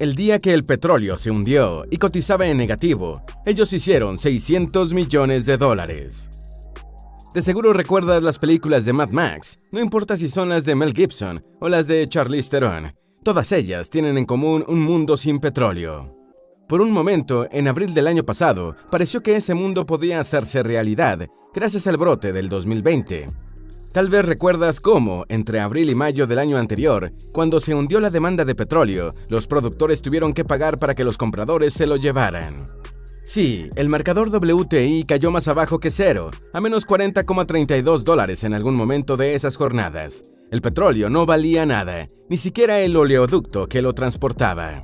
El día que el petróleo se hundió y cotizaba en negativo, ellos hicieron $600 millones. De seguro recuerdas las películas de Mad Max, no importa si son las de Mel Gibson o las de Charlize Theron, todas ellas tienen en común un mundo sin petróleo. Por un momento, en abril del año pasado, pareció que ese mundo podía hacerse realidad gracias al brote del 2020. Tal vez recuerdas cómo, entre abril y mayo del año anterior, cuando se hundió la demanda de petróleo, los productores tuvieron que pagar para que los compradores se lo llevaran. Sí, el marcador WTI cayó más abajo que cero, a menos $40,32 en algún momento de esas jornadas. El petróleo no valía nada, ni siquiera el oleoducto que lo transportaba.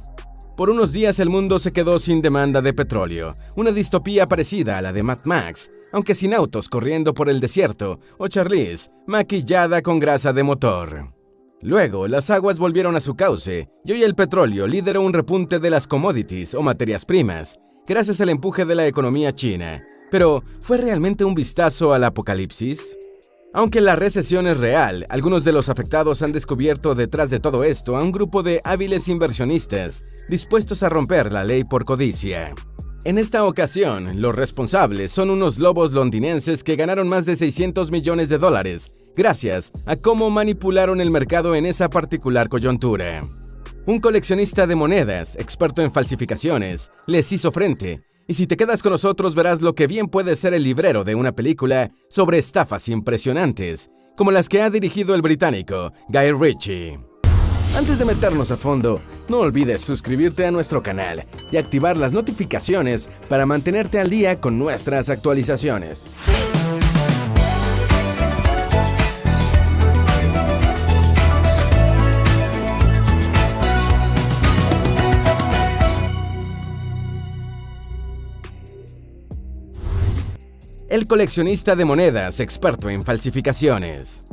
Por unos días el mundo se quedó sin demanda de petróleo, una distopía parecida a la de Mad Max, aunque sin autos corriendo por el desierto, o Charlize, maquillada con grasa de motor. Luego, las aguas volvieron a su cauce, y hoy el petróleo lideró un repunte de las commodities o materias primas, gracias al empuje de la economía china. Pero, ¿fue realmente un vistazo al apocalipsis? Aunque la recesión es real, algunos de los afectados han descubierto detrás de todo esto a un grupo de hábiles inversionistas dispuestos a romper la ley por codicia. En esta ocasión, los responsables son unos lobos londinenses que ganaron más de $600 millones gracias a cómo manipularon el mercado en esa particular coyuntura. Un coleccionista de monedas, experto en falsificaciones, les hizo frente, y si te quedas con nosotros verás lo que bien puede ser el librero de una película sobre estafas impresionantes, como las que ha dirigido el británico Guy Ritchie. Antes de meternos a fondo, no olvides suscribirte a nuestro canal y activar las notificaciones para mantenerte al día con nuestras actualizaciones. El coleccionista de monedas experto en falsificaciones.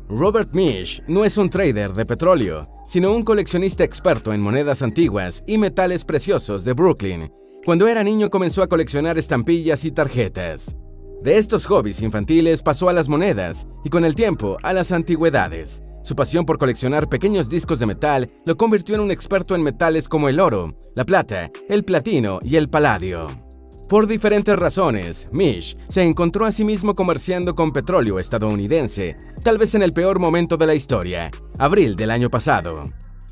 Robert Misch no es un trader de petróleo, sino un coleccionista experto en monedas antiguas y metales preciosos de Brooklyn. Cuando era niño comenzó a coleccionar estampillas y tarjetas. De estos hobbies infantiles pasó a las monedas y con el tiempo a las antigüedades. Su pasión por coleccionar pequeños discos de metal lo convirtió en un experto en metales como el oro, la plata, el platino y el paladio. Por diferentes razones, Misch se encontró a sí mismo comerciando con petróleo estadounidense, tal vez en el peor momento de la historia, abril del año pasado.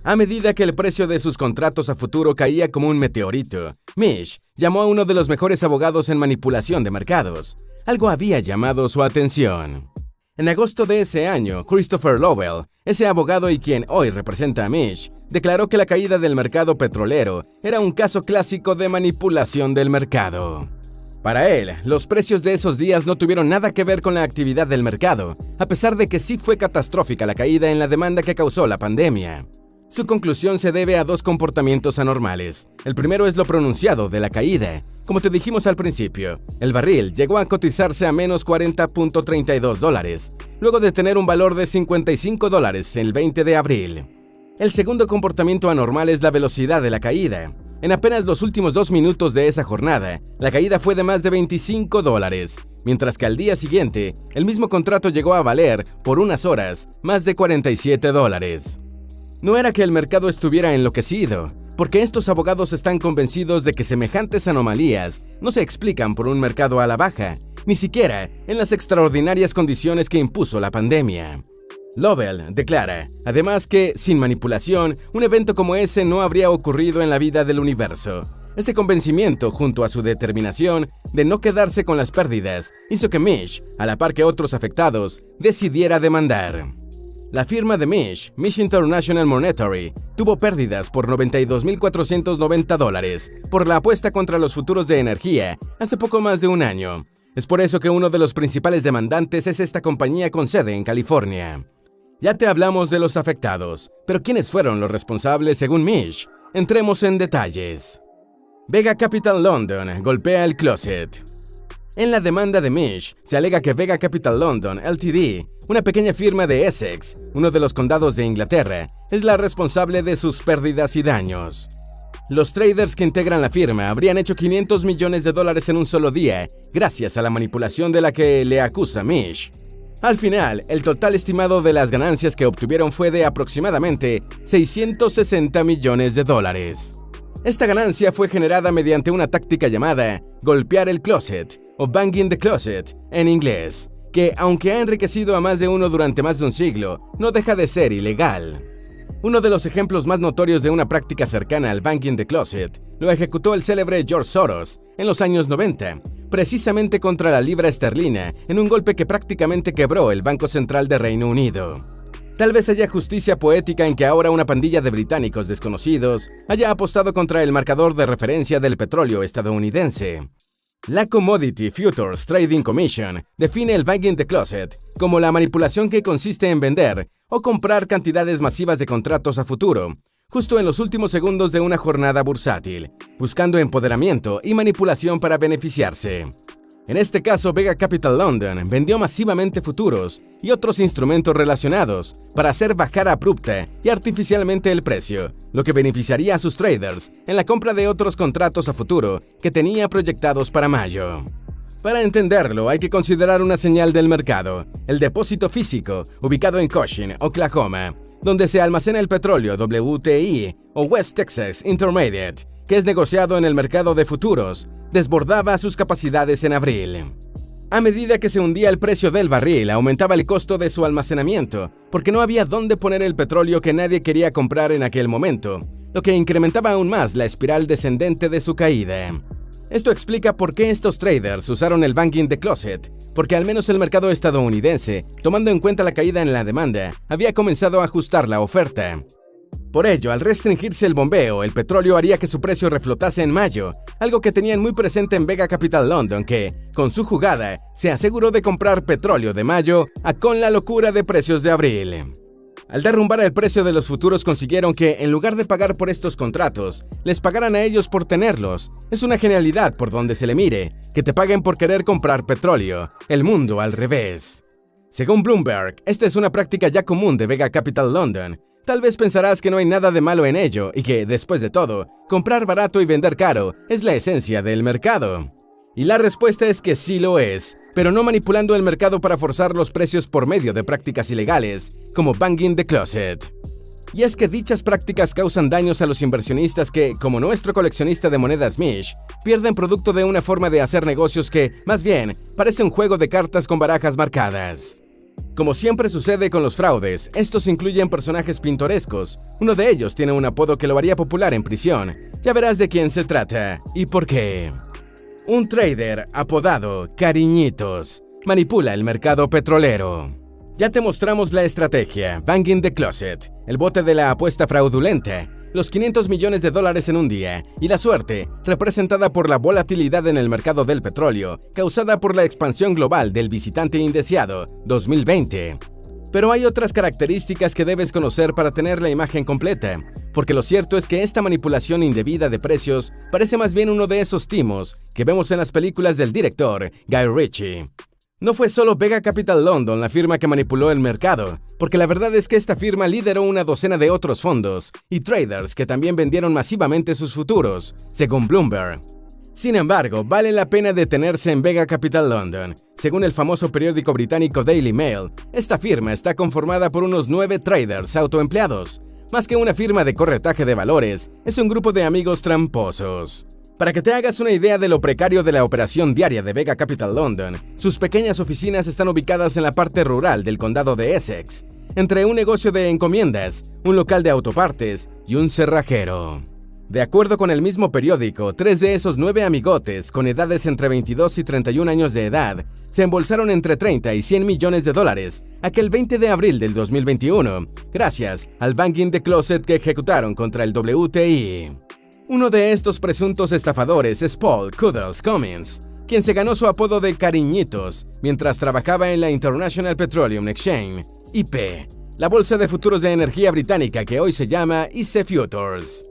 A medida que el precio de sus contratos a futuro caía como un meteorito, Misch llamó a uno de los mejores abogados en manipulación de mercados. Algo había llamado su atención. En agosto de ese año, Christopher Lowell, ese abogado y quien hoy representa a Misch, declaró que la caída del mercado petrolero era un caso clásico de manipulación del mercado. Para él, los precios de esos días no tuvieron nada que ver con la actividad del mercado, a pesar de que sí fue catastrófica la caída en la demanda que causó la pandemia. Su conclusión se debe a dos comportamientos anormales. El primero es lo pronunciado de la caída. Como te dijimos al principio, el barril llegó a cotizarse a menos $40.32, luego de tener un valor de $55 el 20 de abril. El segundo comportamiento anormal es la velocidad de la caída. En apenas los últimos 2 minutos de esa jornada, la caída fue de más de $25, mientras que al día siguiente, el mismo contrato llegó a valer, por unas horas, más de $47. No era que el mercado estuviera enloquecido, porque estos abogados están convencidos de que semejantes anomalías no se explican por un mercado a la baja, ni siquiera en las extraordinarias condiciones que impuso la pandemia. Lowell declara, además, que, sin manipulación, un evento como ese no habría ocurrido en la vida del universo. Ese convencimiento, junto a su determinación de no quedarse con las pérdidas, hizo que Misch, a la par que otros afectados, decidiera demandar. La firma de Misch International Monetary, tuvo pérdidas por $92.490 por la apuesta contra los futuros de energía hace poco más de un año. Es por eso que uno de los principales demandantes es esta compañía con sede en California. Ya te hablamos de los afectados, pero ¿quiénes fueron los responsables según Misch? Entremos en detalles. Vega Capital London golpea el closet. En la demanda de Misch se alega que Vega Capital London Ltd, una pequeña firma de Essex, uno de los condados de Inglaterra, es la responsable de sus pérdidas y daños. Los traders que integran la firma habrían hecho $500 millones en un solo día, gracias a la manipulación de la que le acusa Misch. Al final, el total estimado de las ganancias que obtuvieron fue de aproximadamente $660 millones. Esta ganancia fue generada mediante una táctica llamada golpear el closet o banging the closet en inglés, que aunque ha enriquecido a más de uno durante más de un siglo, no deja de ser ilegal. Uno de los ejemplos más notorios de una práctica cercana al banging the closet lo ejecutó el célebre George Soros en los años 90, precisamente contra la libra esterlina, en un golpe que prácticamente quebró el Banco Central de Reino Unido. Tal vez haya justicia poética en que ahora una pandilla de británicos desconocidos haya apostado contra el marcador de referencia del petróleo estadounidense. La Commodity Futures Trading Commission define el banging the closet como la manipulación que consiste en vender o comprar cantidades masivas de contratos a futuro, justo en los últimos segundos de una jornada bursátil, buscando empoderamiento y manipulación para beneficiarse. En este caso, Vega Capital London vendió masivamente futuros y otros instrumentos relacionados para hacer bajar abrupta y artificialmente el precio, lo que beneficiaría a sus traders en la compra de otros contratos a futuro que tenía proyectados para mayo. Para entenderlo, hay que considerar una señal del mercado, el depósito físico, ubicado en Cushing, Oklahoma, donde se almacena el petróleo WTI o West Texas Intermediate, que es negociado en el mercado de futuros, desbordaba sus capacidades en abril. A medida que se hundía el precio del barril, aumentaba el costo de su almacenamiento, porque no había dónde poner el petróleo que nadie quería comprar en aquel momento, lo que incrementaba aún más la espiral descendente de su caída. Esto explica por qué estos traders usaron el banging the closet, porque al menos el mercado estadounidense, tomando en cuenta la caída en la demanda, había comenzado a ajustar la oferta. Por ello, al restringirse el bombeo, el petróleo haría que su precio reflotase en mayo, algo que tenían muy presente en Vega Capital London, que, con su jugada, se aseguró de comprar petróleo de mayo con la locura de precios de abril. Al derrumbar el precio de los futuros consiguieron que, en lugar de pagar por estos contratos, les pagaran a ellos por tenerlos. Es una genialidad por donde se le mire, que te paguen por querer comprar petróleo, el mundo al revés. Según Bloomberg, esta es una práctica ya común de Vega Capital London. Tal vez pensarás que no hay nada de malo en ello y que, después de todo, comprar barato y vender caro es la esencia del mercado. Y la respuesta es que sí lo es, pero no manipulando el mercado para forzar los precios por medio de prácticas ilegales, como banging the closet. Y es que dichas prácticas causan daños a los inversionistas que, como nuestro coleccionista de monedas Mish, pierden producto de una forma de hacer negocios que, más bien, parece un juego de cartas con barajas marcadas. Como siempre sucede con los fraudes, estos incluyen personajes pintorescos. Uno de ellos tiene un apodo que lo haría popular en prisión. Ya verás de quién se trata y por qué. Un trader apodado Cariñitos manipula el mercado petrolero. Ya te mostramos la estrategia, banging the closet, el bote de la apuesta fraudulenta, los $500 millones en un día y la suerte, representada por la volatilidad en el mercado del petróleo, causada por la expansión global del visitante indeseado 2020. Pero hay otras características que debes conocer para tener la imagen completa, porque lo cierto es que esta manipulación indebida de precios parece más bien uno de esos timos que vemos en las películas del director Guy Ritchie. No fue solo Vega Capital London la firma que manipuló el mercado, porque la verdad es que esta firma lideró una docena de otros fondos y traders que también vendieron masivamente sus futuros, según Bloomberg. Sin embargo, vale la pena detenerse en Vega Capital London. Según el famoso periódico británico Daily Mail, esta firma está conformada por unos 9 traders autoempleados. Más que una firma de corretaje de valores, es un grupo de amigos tramposos. Para que te hagas una idea de lo precario de la operación diaria de Vega Capital London, sus pequeñas oficinas están ubicadas en la parte rural del condado de Essex, entre un negocio de encomiendas, un local de autopartes y un cerrajero. De acuerdo con el mismo periódico, 3 de esos 9 amigotes, con edades entre 22 y 31 años de edad, se embolsaron entre 30 y 100 millones de dólares aquel 20 de abril del 2021, gracias al banging the closet que ejecutaron contra el WTI. Uno de estos presuntos estafadores es Paul Cuddles Cummins, quien se ganó su apodo de Cariñitos mientras trabajaba en la International Petroleum Exchange, IP, la bolsa de futuros de energía británica que hoy se llama ICE Futures.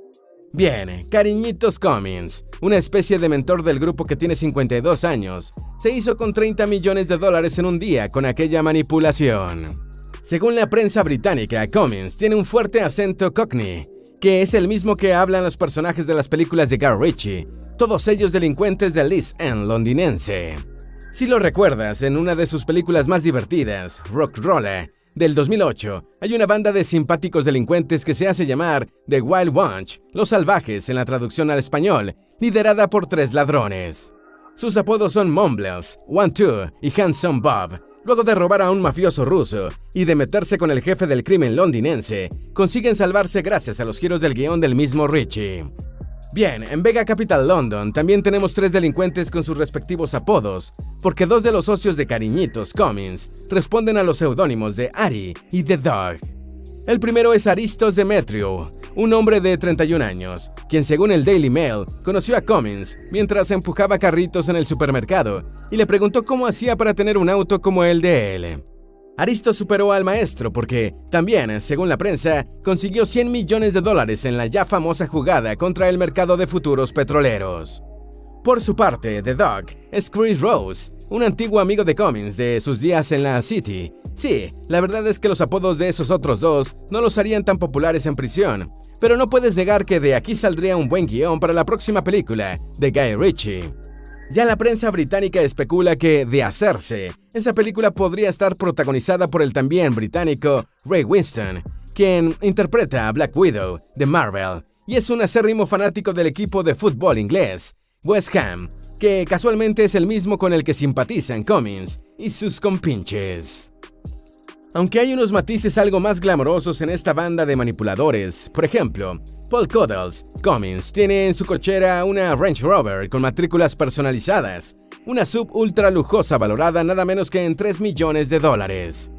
Bien, Cariñitos Cummins, una especie de mentor del grupo que tiene 52 años, se hizo con $30 millones en un día con aquella manipulación. Según la prensa británica, Cummins tiene un fuerte acento cockney, que es el mismo que hablan los personajes de las películas de Guy Ritchie, todos ellos delincuentes del East End londinense. Si lo recuerdas, en una de sus películas más divertidas, Rock'n'Roller, del 2008, hay una banda de simpáticos delincuentes que se hace llamar The Wild Bunch, los salvajes en la traducción al español, liderada por 3 ladrones. Sus apodos son Mumbles, One Two y Handsome Bob. Luego de robar a un mafioso ruso y de meterse con el jefe del crimen londinense, consiguen salvarse gracias a los giros del guión del mismo Ritchie. Bien, en Vega Capital London también tenemos 3 delincuentes con sus respectivos apodos, porque 2 de los socios de Cariñitos Cummins responden a los seudónimos de Ari y The Dog. El primero es Aristos Demetriou, un hombre de 31 años, quien según el Daily Mail conoció a Cummins mientras empujaba carritos en el supermercado y le preguntó cómo hacía para tener un auto como el de él. Aristos superó al maestro porque, también, según la prensa, consiguió $100 millones en la ya famosa jugada contra el mercado de futuros petroleros. Por su parte, The Dog es Chris Rose, un antiguo amigo de Cummins de sus días en la City. Sí, la verdad es que los apodos de esos otros dos no los harían tan populares en prisión, pero no puedes negar que de aquí saldría un buen guión para la próxima película de Guy Ritchie. Ya la prensa británica especula que, de hacerse, esa película podría estar protagonizada por el también británico Ray Winstone, quien interpreta a Black Widow de Marvel y es un acérrimo fanático del equipo de fútbol inglés, West Ham, que casualmente es el mismo con el que simpatizan Cummins y sus compinches. Aunque hay unos matices algo más glamorosos en esta banda de manipuladores, por ejemplo, Paul Cuddles, Cummins, tiene en su cochera una Range Rover con matrículas personalizadas, una sub ultra lujosa valorada nada menos que en $3 millones.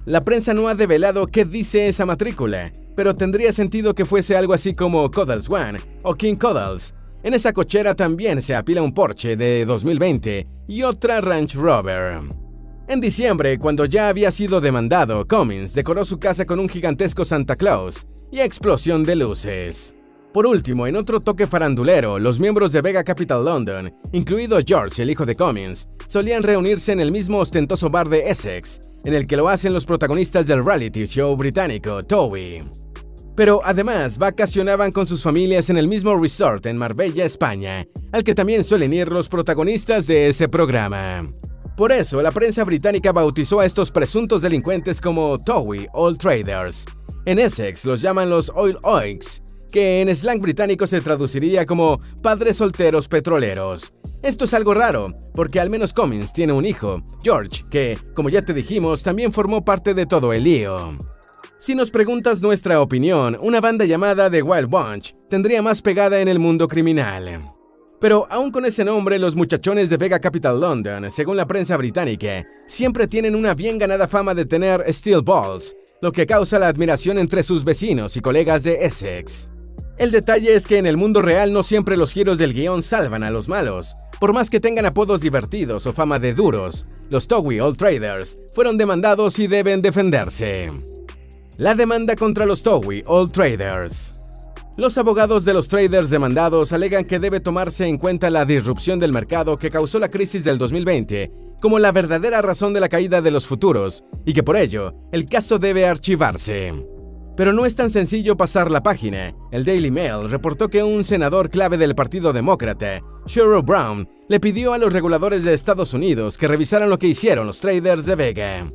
La prensa no ha develado qué dice esa matrícula, pero tendría sentido que fuese algo así como Cuddles One o King Cuddles. En esa cochera también se apila un Porsche de 2020 y otra Range Rover. En diciembre, cuando ya había sido demandado, Cummins decoró su casa con un gigantesco Santa Claus y explosión de luces. Por último, en otro toque farandulero, los miembros de Vega Capital London, incluido George, el hijo de Cummins, solían reunirse en el mismo ostentoso bar de Essex, en el que lo hacen los protagonistas del reality show británico Towie. Pero además vacacionaban con sus familias en el mismo resort en Marbella, España, al que también suelen ir los protagonistas de ese programa. Por eso, la prensa británica bautizó a estos presuntos delincuentes como Towie Oil Traders. En Essex los llaman los Oil Oiks, que en slang británico se traduciría como padres solteros petroleros. Esto es algo raro, porque al menos Cummins tiene un hijo, George, que, como ya te dijimos, también formó parte de todo el lío. Si nos preguntas nuestra opinión, una banda llamada The Wild Bunch tendría más pegada en el mundo criminal. Pero aún con ese nombre, los muchachones de Vega Capital London, según la prensa británica, siempre tienen una bien ganada fama de tener steel balls, lo que causa la admiración entre sus vecinos y colegas de Essex. El detalle es que en el mundo real no siempre los giros del guión salvan a los malos. Por más que tengan apodos divertidos o fama de duros, los Towie Oil Traders fueron demandados y deben defenderse. La demanda contra los Towie Oil Traders. Los abogados de los traders demandados alegan que debe tomarse en cuenta la disrupción del mercado que causó la crisis del 2020 como la verdadera razón de la caída de los futuros y que por ello el caso debe archivarse. Pero no es tan sencillo pasar la página. El Daily Mail reportó que un senador clave del Partido Demócrata, Sherrod Brown, le pidió a los reguladores de Estados Unidos que revisaran lo que hicieron los traders de Vega.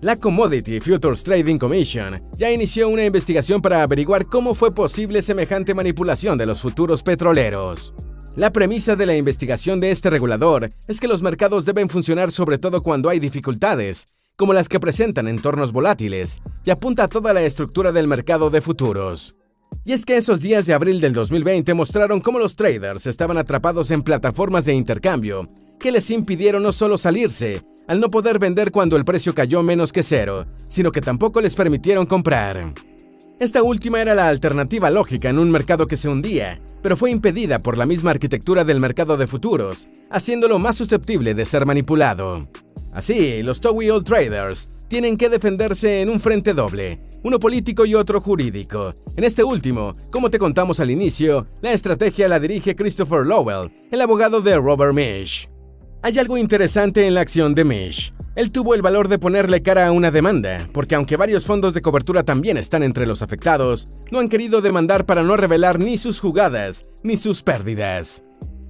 La Commodity Futures Trading Commission ya inició una investigación para averiguar cómo fue posible semejante manipulación de los futuros petroleros. La premisa de la investigación de este regulador es que los mercados deben funcionar sobre todo cuando hay dificultades, como las que presentan entornos volátiles, y apunta a toda la estructura del mercado de futuros. Y es que esos días de abril del 2020 mostraron cómo los traders estaban atrapados en plataformas de intercambio que les impidieron no solo salirse, al no poder vender cuando el precio cayó menos que cero, sino que tampoco les permitieron comprar. Esta última era la alternativa lógica en un mercado que se hundía, pero fue impedida por la misma arquitectura del mercado de futuros, haciéndolo más susceptible de ser manipulado. Así, los Towie Oil Traders tienen que defenderse en un frente doble, uno político y otro jurídico. En este último, como te contamos al inicio, la estrategia la dirige Christopher Lowell, el abogado de Robert Misch. Hay algo interesante en la acción de Misch. Él tuvo el valor de ponerle cara a una demanda, porque aunque varios fondos de cobertura también están entre los afectados, no han querido demandar para no revelar ni sus jugadas ni sus pérdidas.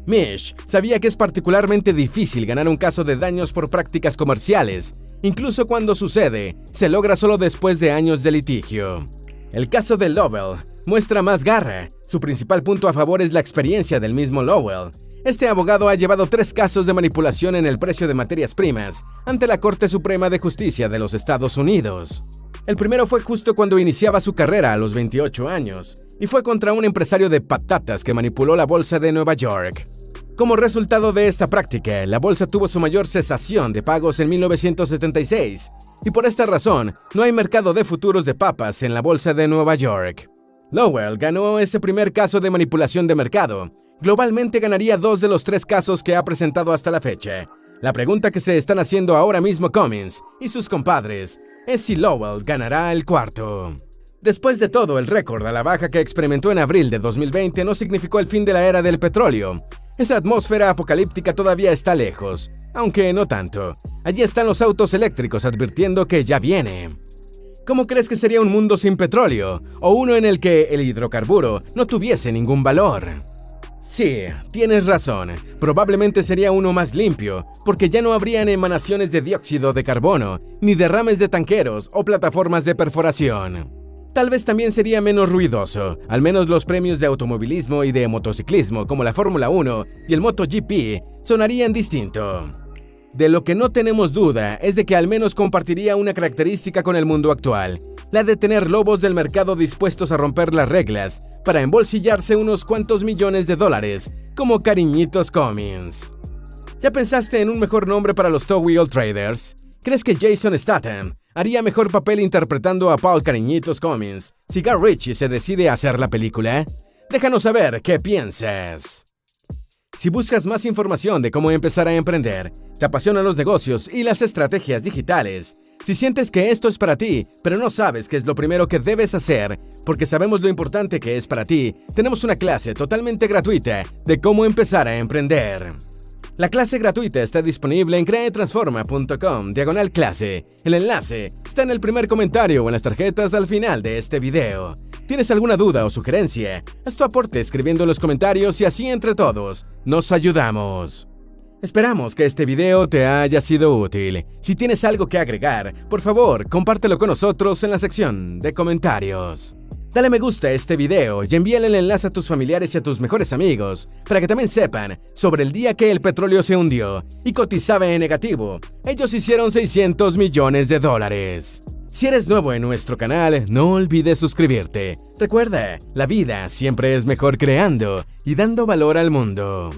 Mish sabía que es particularmente difícil ganar un caso de daños por prácticas comerciales. Incluso cuando sucede, se logra solo después de años de litigio. El caso de Lowell muestra más garra. Su principal punto a favor es la experiencia del mismo Lowell. Este abogado ha llevado 3 casos de manipulación en el precio de materias primas ante la Corte Suprema de Justicia de los Estados Unidos. El primero fue justo cuando iniciaba su carrera a los 28 años, y fue contra un empresario de patatas que manipuló la bolsa de Nueva York. Como resultado de esta práctica, la bolsa tuvo su mayor cesación de pagos en 1976, y por esta razón, no hay mercado de futuros de papas en la bolsa de Nueva York. Lowell ganó ese primer caso de manipulación de mercado. Globalmente ganaría 2 de los 3 casos que ha presentado hasta la fecha. La pregunta que se están haciendo ahora mismo Cummins y sus compadres es si Lowell ganará el cuarto. Después de todo, el récord a la baja que experimentó en abril de 2020 no significó el fin de la era del petróleo. Esa atmósfera apocalíptica todavía está lejos, aunque no tanto. Allí están los autos eléctricos advirtiendo que ya viene. ¿Cómo crees que sería un mundo sin petróleo? O uno en el que el hidrocarburo no tuviese ningún valor. Sí, tienes razón. Probablemente sería uno más limpio, porque ya no habrían emanaciones de dióxido de carbono, ni derrames de tanqueros o plataformas de perforación. Tal vez también sería menos ruidoso. Al menos los premios de automovilismo y de motociclismo, como la Fórmula 1 y el MotoGP, sonarían distinto. De lo que no tenemos duda es de que al menos compartiría una característica con el mundo actual, la de tener lobos del mercado dispuestos a romper las reglas para embolsillarse unos cuantos millones de dólares, como Cariñitos Cummins. ¿Ya pensaste en un mejor nombre para los Two Wheel Traders? ¿Crees que Jason Statham haría mejor papel interpretando a Paul Cariñitos Cummins si Guy Ritchie se decide a hacer la película? Déjanos saber qué piensas. Si buscas más información de cómo empezar a emprender, te apasionan los negocios y las estrategias digitales, si sientes que esto es para ti, pero no sabes qué es lo primero que debes hacer, porque sabemos lo importante que es para ti, tenemos una clase totalmente gratuita de cómo empezar a emprender. La clase gratuita está disponible en creatransforma.com/clase. El enlace está en el primer comentario o en las tarjetas al final de este video. ¿Tienes alguna duda o sugerencia? Haz tu aporte escribiendo en los comentarios y así entre todos nos ayudamos. Esperamos que este video te haya sido útil. Si tienes algo que agregar, por favor, compártelo con nosotros en la sección de comentarios. Dale me gusta a este video y envíale el enlace a tus familiares y a tus mejores amigos para que también sepan sobre el día que el petróleo se hundió y cotizaba en negativo. Ellos hicieron $600 millones. Si eres nuevo en nuestro canal, no olvides suscribirte. Recuerda, la vida siempre es mejor creando y dando valor al mundo.